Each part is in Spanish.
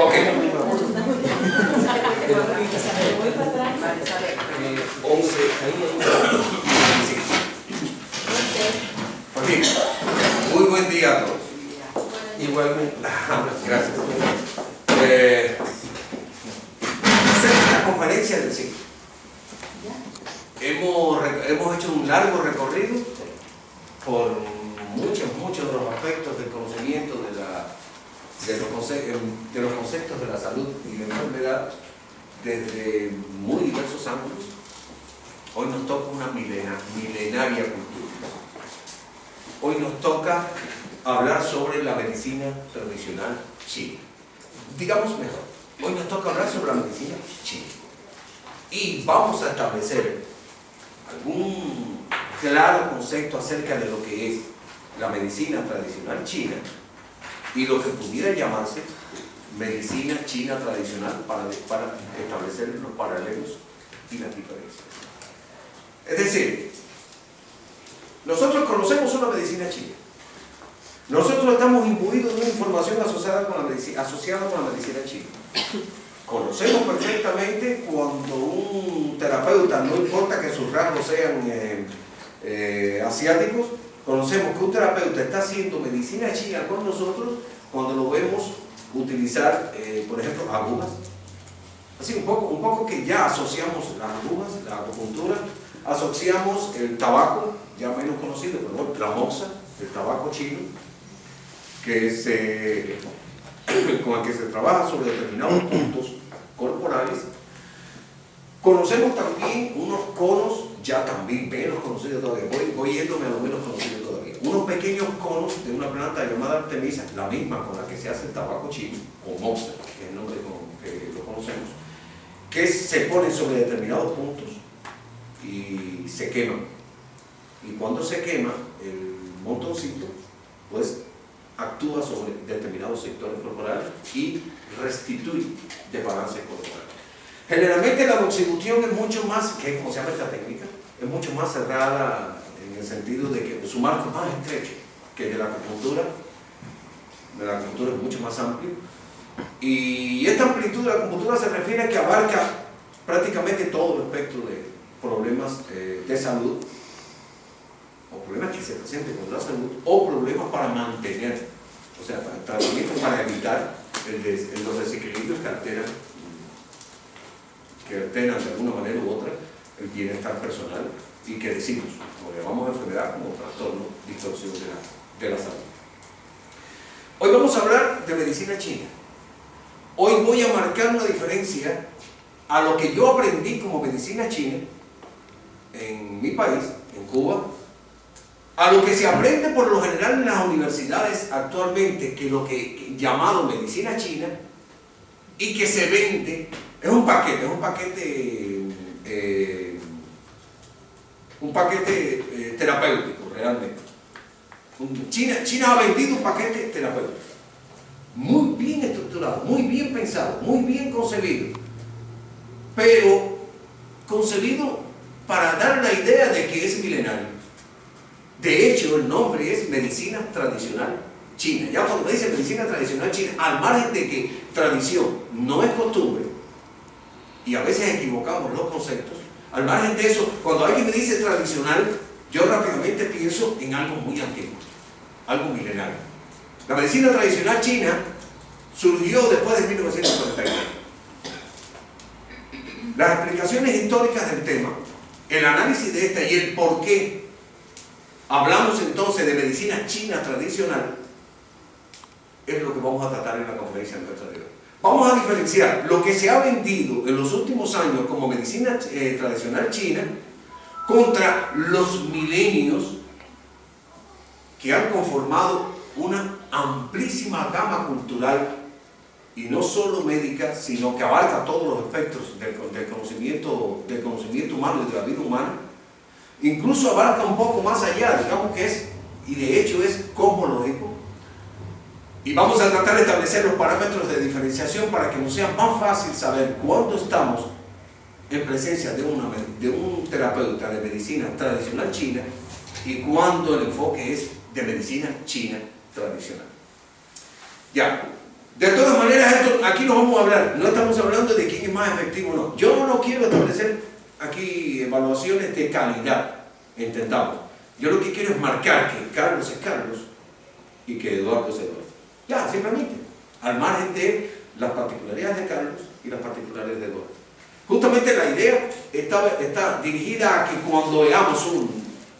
Ok. 11. Ok. Muy buen día a todos. Igualmente. Gracias. Esta es la conferencia del siglo. Hemos hecho un largo recorrido por muchos de los aspectos del conocimiento de los conceptos de la salud y de la enfermedad desde muy diversos ángulos. Hoy nos toca una milenaria cultura. Hoy nos toca hablar sobre la medicina tradicional china. Digamos mejor, hoy nos toca hablar sobre la medicina china. Y vamos a establecer algún claro concepto acerca de lo que es la medicina tradicional china y lo que pudiera llamarse medicina china tradicional para establecer los paralelos y las diferencias. Es decir, nosotros conocemos una medicina china. Nosotros estamos imbuidos de una información asociada con la medicina china. Conocemos perfectamente cuando un terapeuta, no importa que sus rasgos sean asiáticos, conocemos que un terapeuta está haciendo medicina china con nosotros cuando lo vemos utilizar, por ejemplo, agujas. Así un poco que ya asociamos las agujas, la acupuntura, asociamos el tabaco, ya menos conocido, pero la moxa, el tabaco chino, con el que se trabaja sobre determinados puntos corporales. Conocemos también unos conos, ya también menos conocidos todavía, voy yéndome a lo menos conocido todavía, unos pequeños conos de una planta llamada artemisa, la misma con la que se hace el tabaco chino, o moxa, que es el nombre con que lo conocemos, que se ponen sobre determinados puntos y se queman. Y cuando se quema, el montoncito, pues actúa sobre determinados sectores corporales y restituye desbalance corporal. Generalmente la doxibustión es mucho más, ¿cómo se llama esta técnica? Es mucho más cerrada en el sentido de que su marco es más estrecho que el de la acupuntura. De la acupuntura es mucho más amplio. Y esta amplitud de la acupuntura se refiere a que abarca prácticamente todo el espectro de problemas de salud, o problemas que se presenten con la salud, o problemas para mantener, o sea, tratamientos para evitar los desequilibrios que alteran de alguna manera u otra el bienestar personal y que decimos, o le llamamos enfermedad como trastorno, distorsión de la salud. Hoy vamos a hablar de medicina china. Hoy voy a marcar una diferencia a lo que yo aprendí como medicina china en mi país, en Cuba, a lo que se aprende por lo general en las universidades actualmente, que lo que llamado medicina china, y que se vende, es un paquete terapéutico realmente. China ha vendido un paquete terapéutico, muy bien estructurado, muy bien pensado, muy bien concebido, pero concebido para dar la idea de que es milenario. De hecho, el nombre es medicina tradicional china. Ya cuando me dice medicina tradicional china, al margen de que tradición no es costumbre, y a veces equivocamos los conceptos, al margen de eso, cuando alguien me dice tradicional, yo rápidamente pienso en algo muy antiguo, algo milenario. La medicina tradicional china surgió después de 1949. Las explicaciones históricas del tema, el análisis de esta y el por qué hablamos entonces de medicina china tradicional, es lo que vamos a tratar en la conferencia nuestra de hoy. Vamos a diferenciar lo que se ha vendido en los últimos años como medicina tradicional china contra los milenios que han conformado una amplísima gama cultural y no solo médica, sino que abarca todos los aspectos del conocimiento humano y de la vida humana. Incluso abarca un poco más allá, digamos que es, y de hecho es cosmológico. Y vamos a tratar de establecer los parámetros de diferenciación para que nos sea más fácil saber cuándo estamos en presencia de un terapeuta de medicina tradicional china y cuándo el enfoque es de medicina china tradicional. Ya, de todas maneras aquí no vamos a hablar, no estamos hablando de quién es más efectivo o no. Yo no quiero establecer aquí evaluaciones de calidad, entendamos. Yo lo que quiero es marcar que Carlos es Carlos y que Eduardo es Eduardo. Ya, simplemente, al margen de las particularidades de Carlos y las particularidades de Eduardo. Justamente la idea está dirigida a que cuando veamos un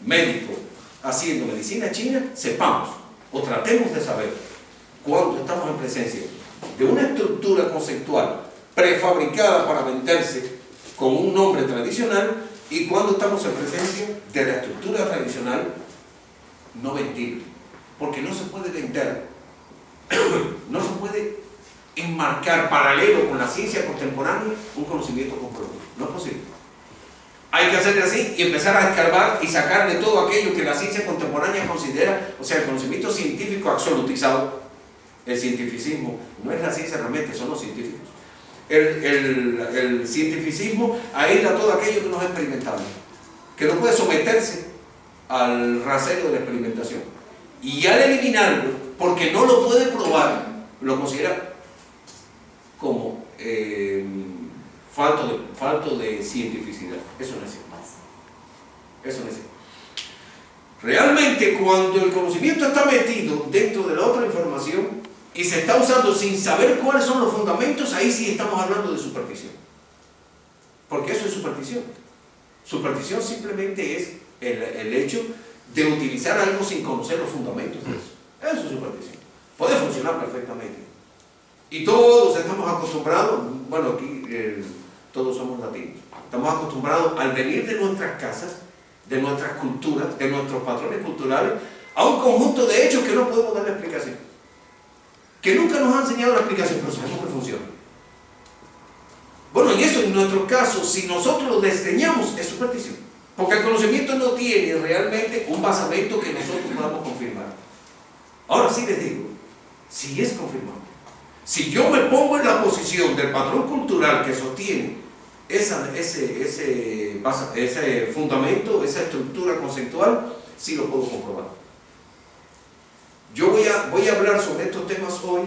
médico haciendo medicina china, sepamos o tratemos de saber cuando estamos en presencia de una estructura conceptual prefabricada para venderse con un nombre tradicional y cuando estamos en presencia de la estructura tradicional no vendible. Porque no se puede vender, no se puede enmarcar paralelo con la ciencia contemporánea un conocimiento comprobado. No es posible. Hay que hacerle así y empezar a escarbar y sacarle todo aquello que la ciencia contemporánea considera, o sea, el conocimiento científico absolutizado. El cientificismo no es la ciencia realmente, son los científicos. El cientificismo aísla todo aquello que no es experimentable, que no puede someterse al rasero de la experimentación. Y al eliminarlo, porque no lo puede probar, lo considera como falto de cientificidad. Eso no es cierto. Eso no es cierto. Realmente, cuando el conocimiento está metido dentro de la otra información y se está usando sin saber cuáles son los fundamentos, ahí sí estamos hablando de superstición. Porque eso es superstición. Superstición simplemente es el hecho de utilizar algo sin conocer los fundamentos de eso. Eso es superstición. Puede funcionar perfectamente. Y todos estamos acostumbrados, bueno, aquí todos somos latinos, estamos acostumbrados al venir de nuestras casas, de nuestras culturas, de nuestros patrones culturales, a un conjunto de hechos que no podemos dar la explicación. Que nunca nos han enseñado la explicación, pero sabemos que funciona. Bueno, en eso, en nuestro caso, si nosotros lo desdeñamos, es superstición. Porque el conocimiento no tiene realmente un basamento que nosotros podamos confirmar. Ahora sí les digo, si es confirmado, si yo me pongo en la posición del patrón cultural que sostiene ese fundamento, esa estructura conceptual, sí lo puedo comprobar. Yo voy a hablar sobre estos temas hoy,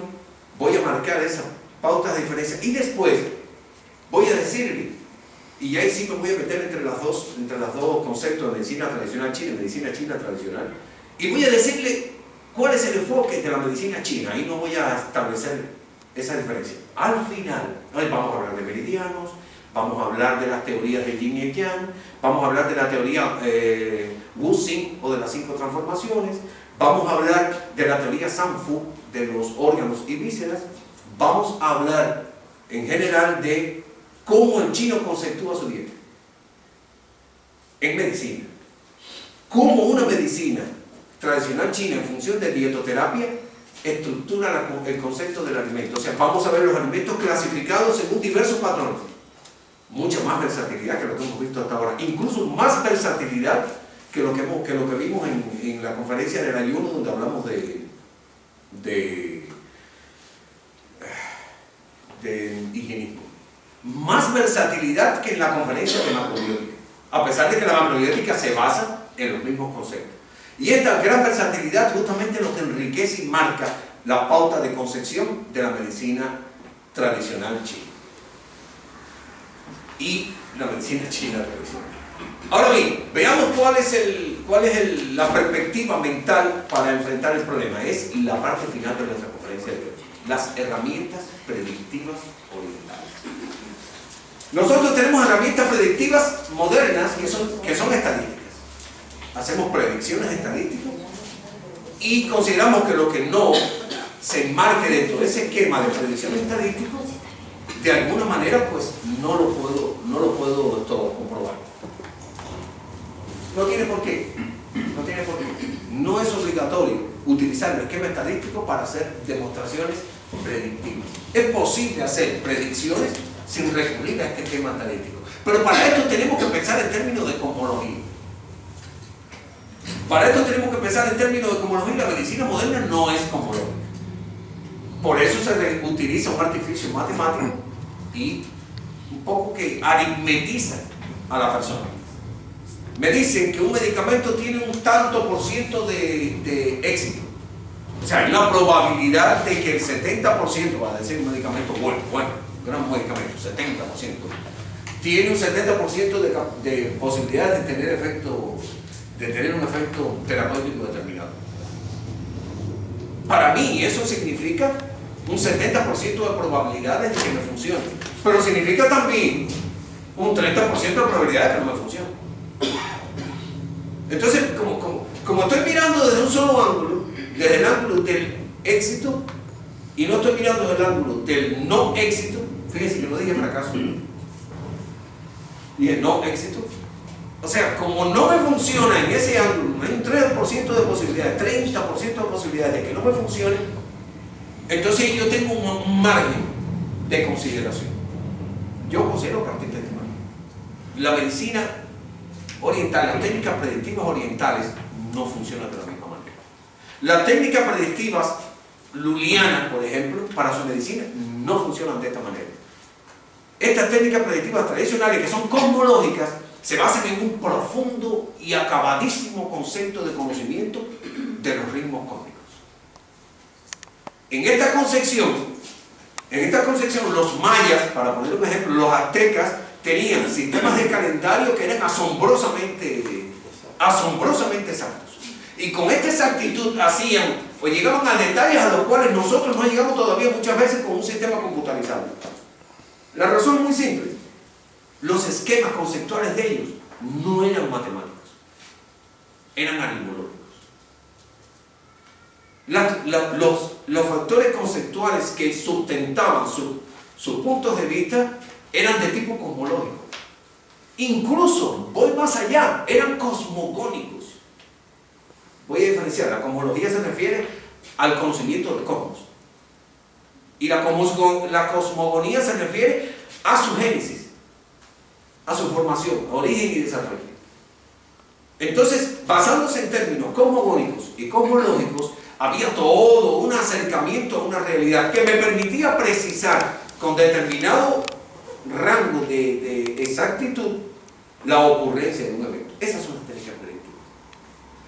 voy a marcar esas pautas de diferencia y después voy a decirle, y ahí sí me voy a meter entre los dos conceptos de medicina tradicional china y medicina china tradicional, y voy a decirle cuál es el enfoque de la medicina china. Ahí no voy a establecer esa diferencia. Al final, vamos a hablar de meridianos, vamos a hablar de las teorías de Yin y Yang, vamos a hablar de la teoría Wu-Xing o de las 5 transformaciones, vamos a hablar de la teoría Sanfu de los órganos y vísceras, vamos a hablar en general de cómo el chino conceptúa su dieta en medicina, cómo una medicina tradicional china en función de dietoterapia estructura el concepto del alimento. O sea, vamos a ver los alimentos clasificados según diversos patrones. Mucha más versatilidad que lo que hemos visto hasta ahora, incluso más versatilidad que lo que vimos en la conferencia del ayuno, donde hablamos de higienismo. Más versatilidad que en la conferencia de macrobiótica, a pesar de que la macrobiótica se basa en los mismos conceptos. Y esta gran versatilidad justamente es lo que enriquece y marca la pauta de concepción de la medicina tradicional china y la medicina china tradicional. Ahora bien, veamos cuál es la perspectiva mental para enfrentar el problema. Es la parte final de nuestra conferencia de hoy. Las herramientas predictivas orientales. Nosotros tenemos herramientas predictivas modernas que son estadísticas. Hacemos predicciones estadísticas y consideramos que lo que no se enmarque dentro de ese esquema de predicciones estadísticas, de alguna manera, pues no lo puedo comprobar. No tiene por qué. No es obligatorio utilizar el esquema estadístico para hacer demostraciones predictivas. Es posible hacer predicciones sin recurrir a este esquema estadístico. Pero para esto tenemos que pensar en términos de cosmología. Para esto tenemos que pensar en términos de cosmología. La medicina moderna no es cosmológica. Por eso se utiliza un artificio matemático y un poco que aritmetiza a la persona. Me dicen que un medicamento tiene un tanto por ciento de éxito. O sea, hay una probabilidad de que el 70%, para decir un medicamento bueno, un gran medicamento, 70%, tiene un 70% de posibilidades de tener un efecto terapéutico determinado. Para mí eso significa un 70% de probabilidades de que me funcione, pero significa también un 30% de probabilidades de que no me funcione. Entonces, como estoy mirando desde un solo ángulo, desde el ángulo del éxito, y no estoy mirando desde el ángulo del no éxito, fíjense que no dije fracaso, dije no éxito. O sea, como no me funciona en ese ángulo, hay un 30% de posibilidades, 30% de posibilidades de que no me funcione, entonces yo tengo un margen de consideración. Yo considero a partir de este margen. La medicina oriental, las técnicas predictivas orientales no funcionan de la misma manera. Las técnicas predictivas lulianas, por ejemplo, para su medicina no funcionan de esta manera. Estas técnicas predictivas tradicionales, que son cosmológicas, se basan en un profundo y acabadísimo concepto de conocimiento de los ritmos cósmicos. En esta concepción, los mayas, para poner un ejemplo, los aztecas, tenían sistemas de calendario que eran asombrosamente exactos. Y con esta exactitud hacían, o llegaban a detalles a los cuales nosotros no llegamos todavía muchas veces con un sistema computarizado. La razón es muy simple. Los esquemas conceptuales de ellos no eran matemáticos, eran aritmológicos. Los factores conceptuales que sustentaban sus puntos de vista eran de tipo cosmológico. Incluso, voy más allá, eran cosmogónicos. Voy a diferenciar, la cosmología se refiere al conocimiento del cosmos. Y la cosmogonía se refiere a su génesis, a su formación, a origen y desarrollo. Entonces, basándose en términos cosmogónicos y cosmológicos, había todo un acercamiento a una realidad que me permitía precisar con determinado rango de exactitud la ocurrencia de un evento. Esas son las técnicas predictivas.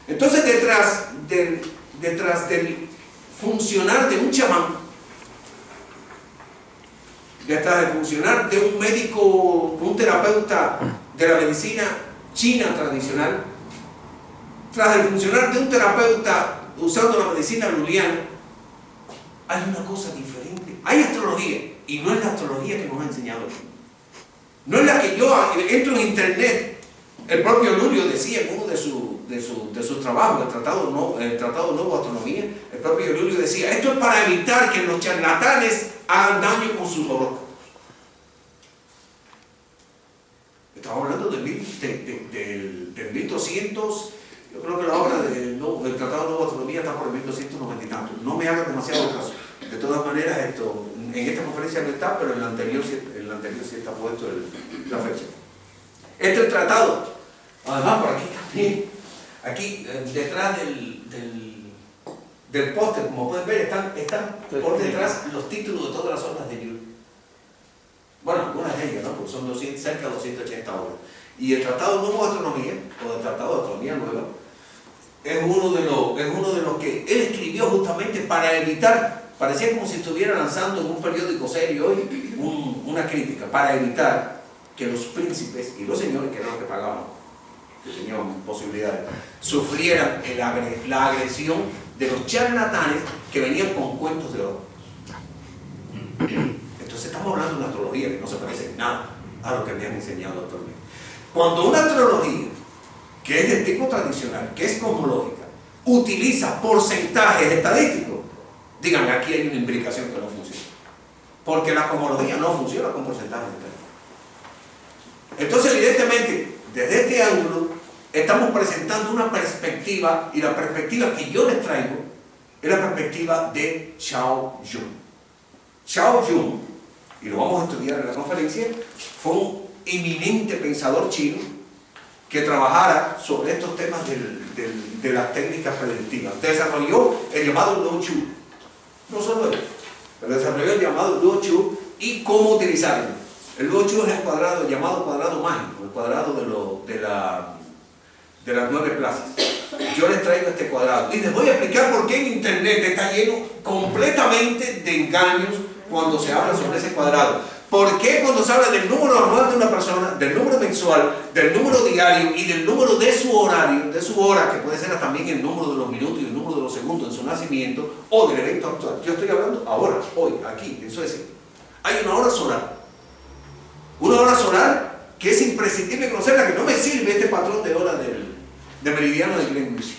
Entonces, detrás del funcionar de un chamán, detrás del funcionar de un médico, un terapeuta de la medicina china tradicional, tras el funcionar de un terapeuta usando la medicina luliana, hay una cosa diferente. Hay astrología, y no es la astrología que nos ha enseñado aquí. No es la que yo entro en internet. El propio Lulio decía en uno de sus trabajos, el Tratado Nuevo de Astronomía, el propio Lulio decía, esto es para evitar que los charlatanes hagan daño con sus horóscopos. Estamos hablando del 1200, yo creo que la obra del Tratado Nuevo de Astronomía está por el 1290 y tanto. No me hagan demasiado caso. De todas maneras, en esta conferencia no está, pero en la anterior sí está puesto la fecha. Este tratado, además por aquí también, aquí detrás del póster, como pueden ver, están por detrás los títulos de todas las obras de Jung. Bueno, algunas de ellas, ¿no? Porque son cerca de 280 obras. Y el Tratado Nuevo de Astronomía, o el Tratado de Astronomía Nueva, es uno de los que él escribió justamente para evitar, parecía como si estuviera lanzando en un periódico serio hoy una crítica, para evitar que los príncipes y los señores, que eran los que pagaban, que tenían posibilidades, sufrieran la agresión de los charlatanes que venían con cuentos de oro. Entonces estamos hablando de una astrología que no se parece en nada a lo que me han enseñado actualmente. Cuando una astrología, que es de tipo tradicional, que es cosmológica, utiliza porcentajes estadísticos, díganme, aquí hay una implicación que no funciona. Porque la cosmología no funciona con porcentajes estadísticos. Entonces, evidentemente, desde este ángulo, estamos presentando una perspectiva, y la perspectiva que yo les traigo es la perspectiva de Xiao Jun. Xiao Jun, y lo vamos a estudiar en la conferencia, fue un eminente pensador chino que trabajara sobre estos temas de las técnicas predictivas. Desarrolló el llamado Luo Chu. No solo él, pero desarrolló el llamado Luo Chu y cómo utilizarlo. El Luo Chu es el cuadrado, el llamado cuadrado mágico, el cuadrado de las 9 plazas. yo les traigo este cuadrado y les voy a explicar por qué en internet está lleno completamente de engaños cuando se habla sobre ese cuadrado. ¿Por qué cuando se habla del número anual de una persona, del número mensual, del número diario y del número de su horario, de su hora, que puede ser también el número de los minutos y el número de los segundos de su nacimiento o del evento actual? Yo estoy hablando ahora, hoy, aquí, en Suecia. Hay una hora solar. Una hora solar que es imprescindible conocerla, que no me sirve este patrón de hora de meridiano de Greenwich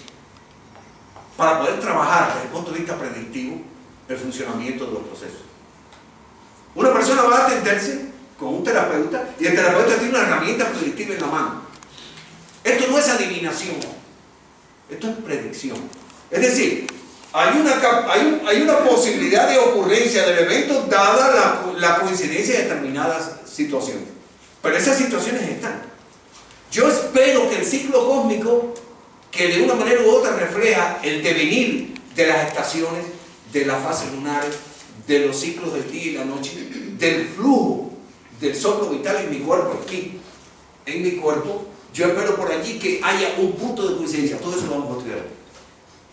para poder trabajar desde el punto de vista predictivo el funcionamiento de los procesos. Una persona va a atenderse con un terapeuta y el terapeuta tiene una herramienta predictiva en la mano. Esto no es adivinación, esto es predicción. Es decir, hay una posibilidad de ocurrencia del evento dada la coincidencia de determinadas situaciones. Pero esas situaciones están. Yo espero que el ciclo cósmico, que de una manera u otra refleja el devenir de las estaciones, de las fases lunares, de los ciclos del día y la noche, del flujo del soplo vital en mi cuerpo, aquí, en mi cuerpo, yo espero por allí que haya un punto de coincidencia. Todo eso lo vamos a estudiar.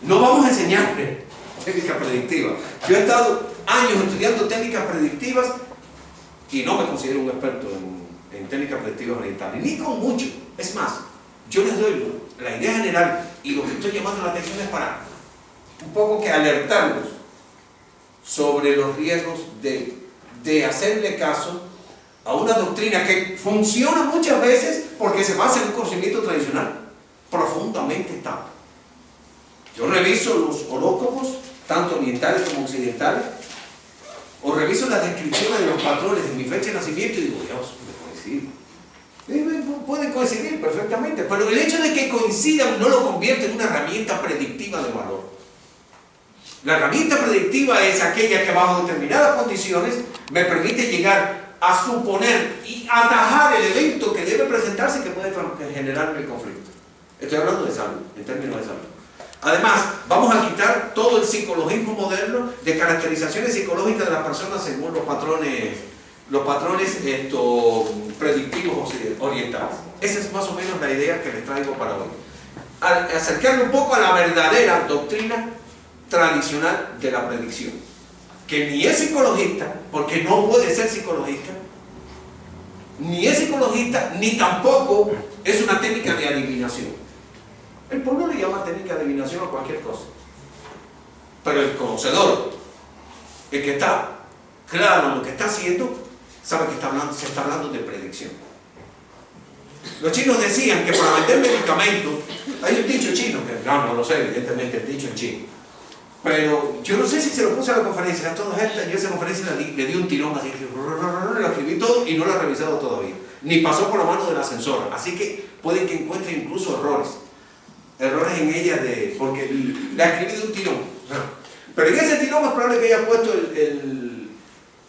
No vamos a enseñarle técnicas predictivas. Yo he estado años estudiando técnicas predictivas y no me considero un experto en técnicas predictivas orientales, ni con mucho. Es más, yo les doy la idea general y lo que estoy llamando la atención es para un poco que alertarlos sobre los riesgos de hacerle caso a una doctrina que funciona muchas veces porque se basa en un conocimiento tradicional profundamente estable. Yo reviso los horóscopos, tanto orientales como occidentales, o reviso las descripciones de los patrones de mi fecha de nacimiento y digo, Dios, me coincide. Pueden coincidir perfectamente, pero el hecho de que coincidan no lo convierte en una herramienta predictiva de valor. La herramienta predictiva es aquella que bajo determinadas condiciones me permite llegar a suponer y atajar el evento que debe presentarse y que puede generarme el conflicto. Estoy hablando de salud, en términos de salud. Además, vamos a quitar todo el psicologismo moderno de caracterizaciones psicológicas de las personas según los patrones predictivos orientales. Esa es más o menos la idea que les traigo para hoy. Acercarme un poco a la verdadera doctrina tradicional de la predicción, que ni es psicologista, porque no puede ser psicologista, ni es psicologista, ni tampoco es una técnica de adivinación. El pueblo le llama técnica de adivinación a cualquier cosa, pero el conocedor, el que está claro en lo que está haciendo, sabe que se está hablando de predicción. Los chinos decían que para vender medicamentos, hay un dicho chino, que no lo sé, evidentemente el dicho en chino, pero yo no sé si se lo puse a la conferencia, yo esa conferencia le di un tirón así, lo escribí todo y no lo he revisado todavía, ni pasó por la mano del ascensor, así que pueden que encuentre incluso errores en ella, porque la escribí de un tirón, pero en ese tirón es probable que haya puesto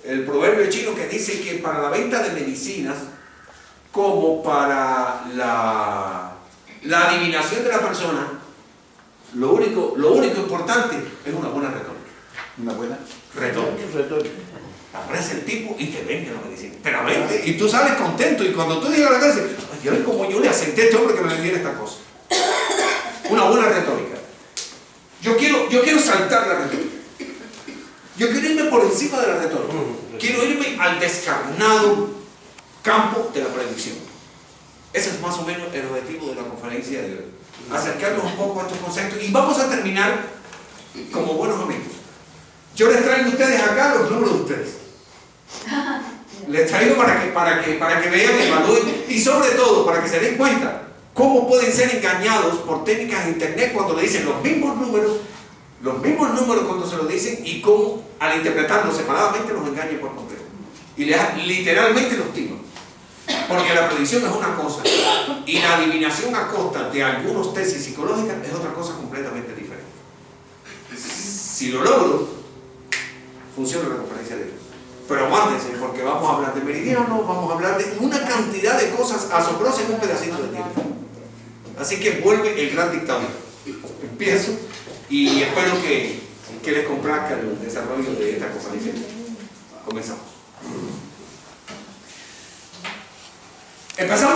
el proverbio chino que dice que para la venta de medicinas, como para la adivinación de la persona, lo único importante es una buena retórica. ¿Una buena? Retórica. Aparece el tipo y te vende la medicina. Te la vende y tú sales contento. Y cuando tú llegas a la casa, ay, ay, como yo le acepté a este hombre que me vendiera esta cosa. Una buena retórica. Yo quiero saltar la retórica. Yo quiero irme por encima de la retórica. Quiero irme al descarnado campo de la predicción. Ese es más o menos el objetivo de la conferencia de hoy. Acercarnos un poco a estos conceptos y vamos a terminar como buenos amigos. Yo les traigo a ustedes acá los números de ustedes. Les traigo para que vean, evalúen y sobre todo para que se den cuenta cómo pueden ser engañados por técnicas de internet cuando le dicen los mismos números cuando se lo dicen y cómo al interpretarlos separadamente los engañan por completo. Y literalmente los timan. Porque la predicción es una cosa y la adivinación a costa de algunos tesis psicológicas es otra cosa completamente diferente. Si lo logro, funciona la conferencia de hoy. Pero aguántense, porque vamos a hablar de meridianos, vamos a hablar de una cantidad de cosas asombrosas en un pedacito de tiempo. Así que vuelve el gran dictador. Empiezo y espero que les complazca el desarrollo de esta conferencia. Comenzamos. Empezamos.